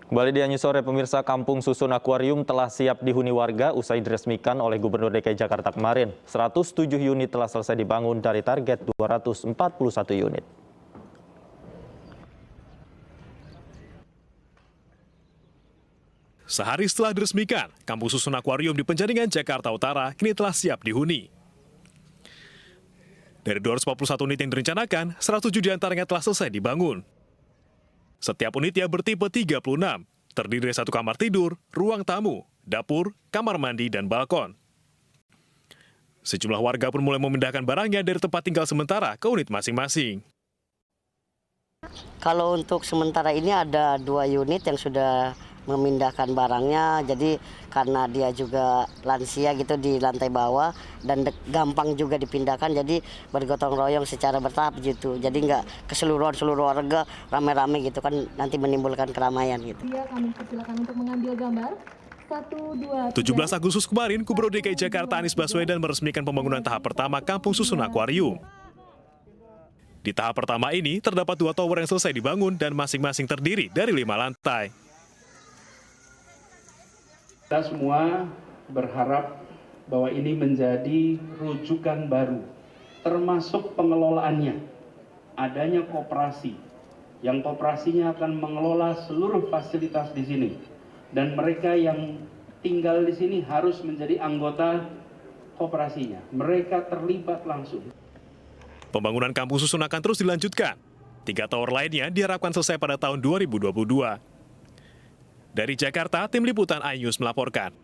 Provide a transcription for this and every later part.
Kembali di Anju Sore, pemirsa, Kampung Susun Akuarium telah siap dihuni warga usai diresmikan oleh Gubernur DKI Jakarta kemarin. 107 unit telah selesai dibangun dari target 241 unit. Sehari setelah diresmikan, Kampung Susun Akuarium di Penjaringan, Jakarta Utara kini telah siap dihuni. Dari 241 unit yang direncanakan, 107 diantaranya telah selesai dibangun. Setiap unitnya bertipe 36, terdiri dari 1 kamar tidur, ruang tamu, dapur, kamar mandi, dan balkon. Sejumlah warga pun mulai memindahkan barangnya dari tempat tinggal sementara ke unit masing-masing. Kalau untuk sementara ini ada 2 unit yang sudah memindahkan barangnya, jadi karena dia juga lansia gitu di lantai bawah dan gampang juga dipindahkan, jadi bergotong royong secara bertahap gitu, jadi nggak keseluruhan seluruh warga rame-rame gitu kan, nanti menimbulkan keramaian gitu. Kami persilakan untuk mengambil gambar. 1, 2, 17 Agustus kemarin, Gubernur DKI Jakarta Anies Baswedan meresmikan pembangunan tahap pertama Kampung Susun Akuarium. Di tahap pertama ini terdapat 2 tower yang selesai dibangun dan masing-masing terdiri dari 5 lantai. Kita semua berharap bahwa ini menjadi rujukan baru, termasuk pengelolaannya. Adanya koperasi, yang koperasinya akan mengelola seluruh fasilitas di sini. Dan mereka yang tinggal di sini harus menjadi anggota koperasinya. Mereka terlibat langsung. Pembangunan Kampung Susun akan terus dilanjutkan. 3 tower lainnya diharapkan selesai pada tahun 2022. Dari Jakarta, Tim Liputan iNews melaporkan.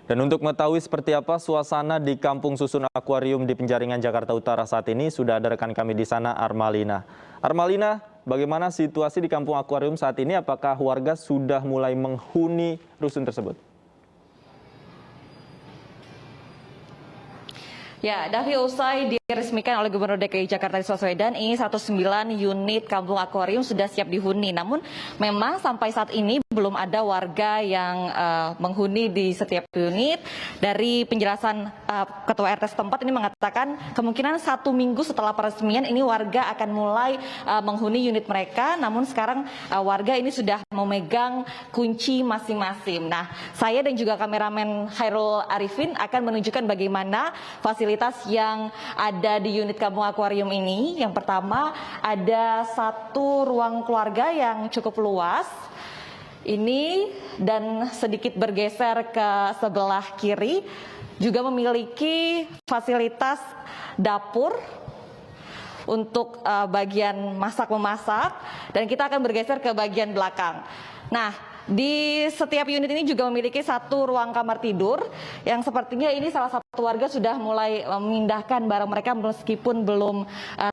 Dan untuk mengetahui seperti apa suasana di Kampung Susun Akuarium di Penjaringan, Jakarta Utara saat ini, sudah ada rekan kami di sana, Armalina. Armalina, bagaimana situasi di Kampung Akuarium saat ini? Apakah warga sudah mulai menghuni rusun tersebut? Ya, Davi, usai diresmikan oleh Gubernur DKI Jakarta Anies Baswedan, ini 109 unit Kampung Akuarium sudah siap dihuni. Namun memang sampai saat ini belum ada warga yang menghuni di setiap unit. Dari penjelasan Ketua RT setempat ini mengatakan kemungkinan 1 minggu setelah peresmian ini warga akan mulai menghuni unit mereka. Namun sekarang warga ini sudah memegang kunci masing-masing. Nah, saya dan juga kameramen Hairul Arifin akan menunjukkan bagaimana fasilitas yang ada di unit Kampung Akuarium ini. Yang pertama, ada 1 ruang keluarga yang cukup luas. Ini dan sedikit bergeser ke sebelah kiri juga memiliki fasilitas dapur untuk bagian masak-memasak, dan kita akan bergeser ke bagian belakang. Nah, di setiap unit ini juga memiliki 1 ruang kamar tidur yang sepertinya ini salah satu warga sudah mulai memindahkan barang mereka meskipun belum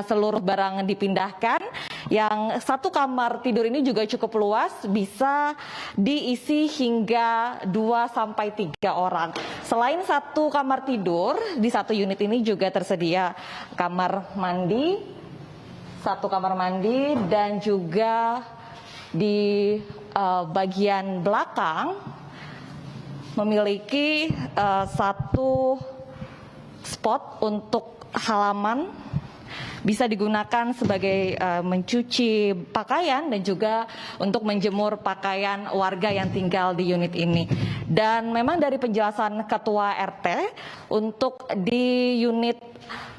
seluruh barang dipindahkan. Yang 1 kamar tidur ini juga cukup luas, bisa diisi hingga 2-3 orang. Selain 1 kamar tidur, di 1 unit ini juga tersedia kamar mandi, 1 kamar mandi, dan juga di bagian belakang memiliki 1 spot untuk halaman, bisa digunakan sebagai mencuci pakaian dan juga untuk menjemur pakaian warga yang tinggal di unit ini. Dan memang dari penjelasan Ketua RT, untuk di unit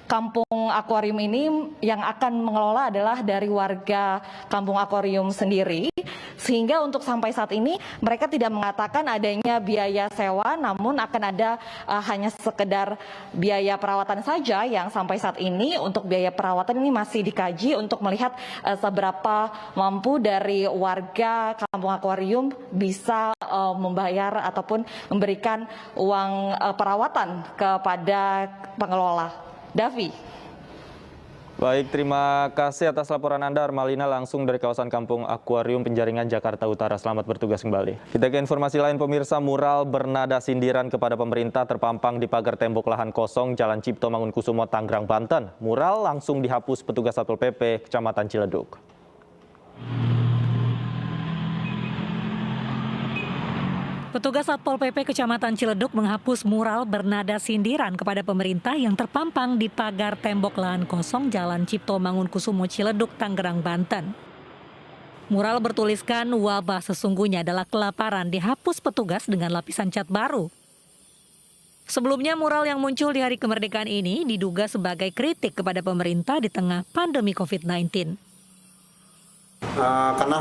Kampung Akuarium ini yang akan mengelola adalah dari warga Kampung Akuarium sendiri, sehingga untuk sampai saat ini mereka tidak mengatakan adanya biaya sewa, namun akan ada hanya sekedar biaya perawatan saja yang sampai saat ini. Untuk biaya perawatan ini masih dikaji untuk melihat seberapa mampu dari warga Kampung Akuarium bisa membayar ataupun memberikan uang perawatan kepada pengelola. Davi. Baik, terima kasih atas laporan Anda, Armalina, langsung dari kawasan Kampung Akuarium Penjaringan, Jakarta Utara. Selamat bertugas kembali. Kita ke informasi lain, pemirsa. Mural bernada sindiran kepada pemerintah terpampang di pagar tembok lahan kosong Jalan Cipto Mangunkusumo, Tangerang, Banten. Mural langsung dihapus petugas Satpol PP Kecamatan Ciledug. Petugas Satpol PP Kecamatan Ciledug menghapus mural bernada sindiran kepada pemerintah yang terpampang di pagar tembok lahan kosong Jalan Cipto Mangunkusumo, Ciledug, Tangerang, Banten. Mural bertuliskan wabah sesungguhnya adalah kelaparan dihapus petugas dengan lapisan cat baru. Sebelumnya mural yang muncul di hari kemerdekaan ini diduga sebagai kritik kepada pemerintah di tengah pandemi COVID-19. Karena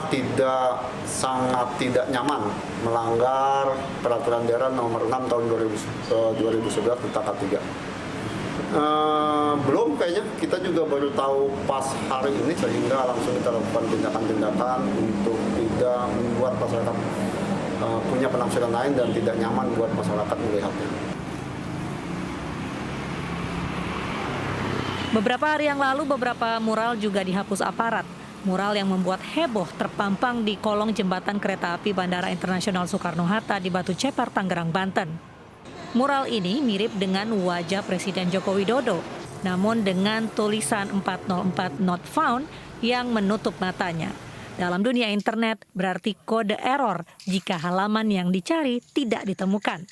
sangat tidak nyaman melanggar peraturan daerah nomor 6 tahun 2011 tentang K3. Belum kayaknya, kita juga baru tahu pas hari ini sehingga langsung kita lakukan tindakan-tindakan untuk tidak membuat masyarakat punya penafsiran lain dan tidak nyaman buat masyarakat melihatnya. Beberapa hari yang lalu beberapa mural juga dihapus aparat. Mural yang membuat heboh terpampang di kolong jembatan kereta api Bandara Internasional Soekarno-Hatta di Batu Ceper, Tangerang, Banten. Mural ini mirip dengan wajah Presiden Joko Widodo, namun dengan tulisan 404 not found yang menutup matanya. Dalam dunia internet berarti kode error jika halaman yang dicari tidak ditemukan.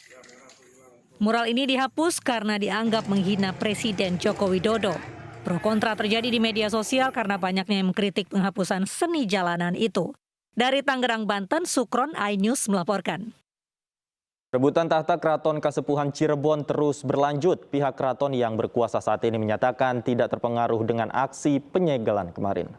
Mural ini dihapus karena dianggap menghina Presiden Joko Widodo. Pro kontra terjadi di media sosial karena banyaknya yang mengkritik penghapusan seni jalanan itu. Dari Tangerang, Banten, Sukron, iNews melaporkan. Rebutan tahta Keraton Kasepuhan Cirebon terus berlanjut. Pihak keraton yang berkuasa saat ini menyatakan tidak terpengaruh dengan aksi penyegelan kemarin.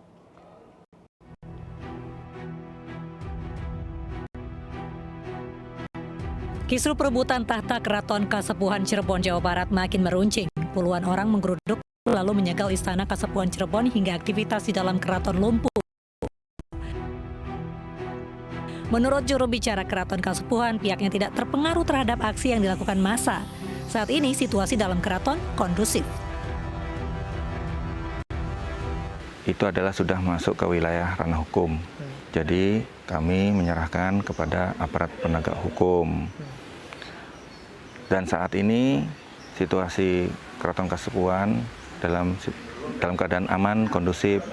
Kisru perebutan tahta Keraton Kasepuhan Cirebon, Jawa Barat makin meruncing. Puluhan orang menggeruduk lalu menyegal Istana Kasepuhan Cirebon hingga aktivitas di dalam keraton lumpuh. Menurut juru bicara Keraton Kasepuhan, pihaknya tidak terpengaruh terhadap aksi yang dilakukan massa. Saat ini situasi dalam keraton kondusif. Itu adalah sudah masuk ke wilayah ranah hukum. Jadi kami menyerahkan kepada aparat penegak hukum. Dan saat ini situasi Keraton Kasepuhan dalam keadaan aman, kondusif.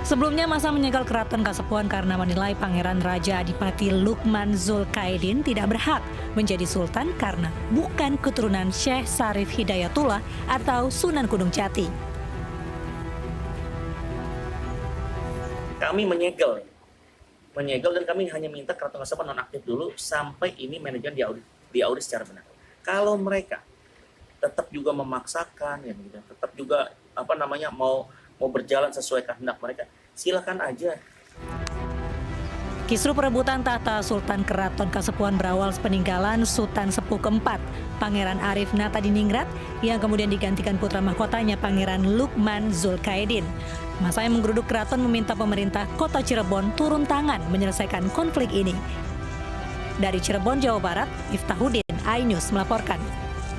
Sebelumnya massa menyegel Keraton Kasepuhan karena menilai Pangeran Raja Adipati Lukman Zulkaidin tidak berhak menjadi sultan karena bukan keturunan Syekh Sarif Hidayatullah atau Sunan Gunung Jati. Kami menyegel dan kami hanya minta Keraton Kasepuhan nonaktif dulu sampai ini manajemen diaudit secara benar. Kalau mereka tetap juga memaksakan, ya, tetap juga mau berjalan sesuai kehendak mereka, silakan aja. Kisru perebutan tahta Sultan Keraton Kasepuhan berawal peninggalan Sultan Sepuh keempat, Pangeran Arif Natadiningrat, yang kemudian digantikan putra mahkotanya Pangeran Lukman Zulkaidin. Massa yang menggeruduk keraton meminta pemerintah Kota Cirebon turun tangan menyelesaikan konflik ini. Dari Cirebon, Jawa Barat, Iftahuddin, iNews melaporkan.